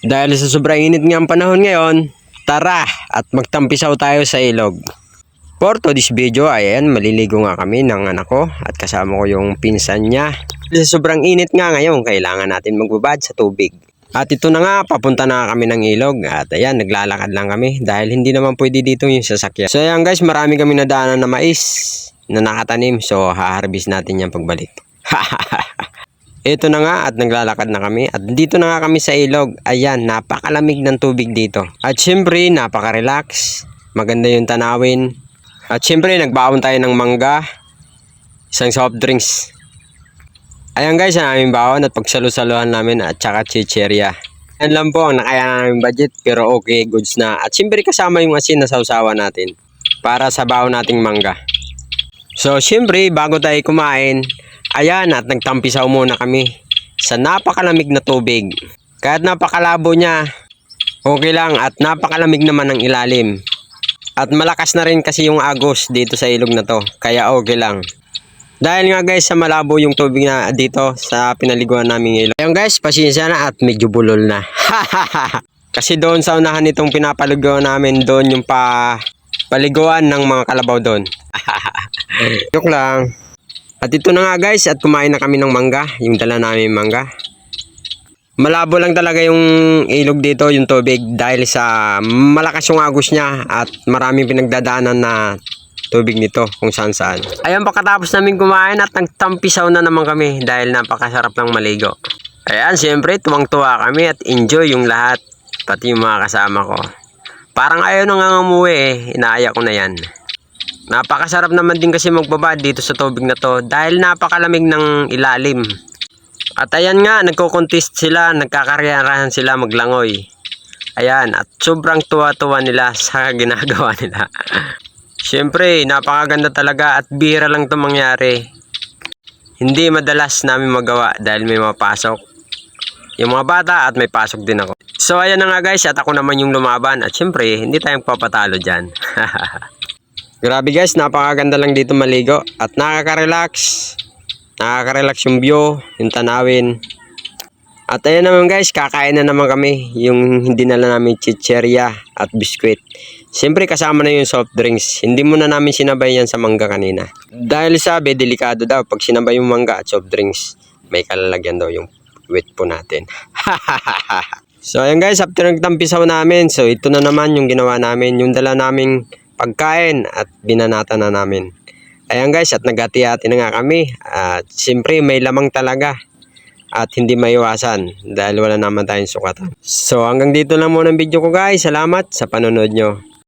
Dahil sa sobrang init nga ang panahon ngayon, tara at magtampisaw tayo sa ilog. For today's video, ayan, maliligo nga kami ng anak ko at kasama ko yung pinsan niya. Sa sobrang init nga ngayon, kailangan natin magbabad sa tubig. At ito na nga, papunta na kami ng ilog at ayan, naglalakad lang kami dahil hindi naman pwede dito yung sasakyan. So ayan guys, marami kami nadaanan na mais na nakatanim, so haharvest natin yan pagbalik. Ito na nga at naglalakad na kami at dito na nga kami sa ilog. Ayan, napakalamig ng tubig dito. At syempre, napaka-relax. Maganda yung tanawin. At syempre, nagbaon tayo ng mangga. Isang soft drinks. Ayan guys, ang aming baon at pagsalo-saluhan namin at saka chicheria. Yan lang po ang nakaya namin budget pero okay, goods na. At syempre kasama yung asin na sausawa natin para sa baon nating mangga. So syempre, bago tayo kumain, ayan at nagtampisaw muna kami sa napakalamig na tubig. Kahit napakalabo niya, okay lang at napakalamig naman ng ilalim. At malakas na rin kasi yung agos dito sa ilog na to, kaya okay lang. Dahil nga guys sa malabo yung tubig na dito sa pinaliguan naming ilog. Ayun guys, pasensya na at medyo bulol na. Kasi doon sa unahan nitong pinapaliguan namin, doon yung paliguan ng mga kalabaw doon. Joke lang. At ito na nga guys, at kumain na kami ng mangga, yung dala namin mangga. Malabo lang talaga yung ilog dito, yung tubig, dahil sa malakas yung agos niya at maraming pinagdadaanan na tubig nito kung saan saan. Ayan, pagkatapos namin kumain at nagtampisaw na naman kami dahil napakasarap ng maligo. Ayan, siyempre tuwang-tuwa kami at enjoy yung lahat, pati yung mga kasama ko. Parang ayaw na nga umuwi inaaya ko na yan. Napakasarap naman din kasi magbabad dito sa tubig na to dahil napakalamig ng ilalim. At ayan nga, nagko-contest sila, nagkakaryarahan sila maglangoy. Ayan, at sobrang tuwa-tuwa nila sa ginagawa nila. Siyempre, napakaganda talaga at bihira lang ito mangyari. Hindi madalas namin magawa dahil may mapasok yung mga bata at may pasok din ako. So ayan na nga guys, at ako naman yung lumaban at siyempre, hindi tayong papatalo dyan. Grabe guys, napakaganda lang dito maligo at nakaka-relax. Nakaka-relax yung view, yung tanawin. At ayan naman guys, kakain na naman kami. Yung hindi na lang namin chicheria at biskwit. Siyempre kasama na yung soft drinks. Hindi muna namin sinabay yan sa mangga kanina. Dahil sabi, delikado daw pag sinabay yung mangga at soft drinks. May kalalagyan daw yung wet po natin. So ayan guys, after nagtampisaw namin, so ito na naman yung ginawa namin. Yung dala naming pagkain at binanata na namin. Ayan guys, at naghati-hati na nga kami. At siyempre may lamang talaga. At hindi maiwasan dahil wala naman tayong sukatan. So hanggang dito lang muna ang video ko guys. Salamat sa panonood nyo.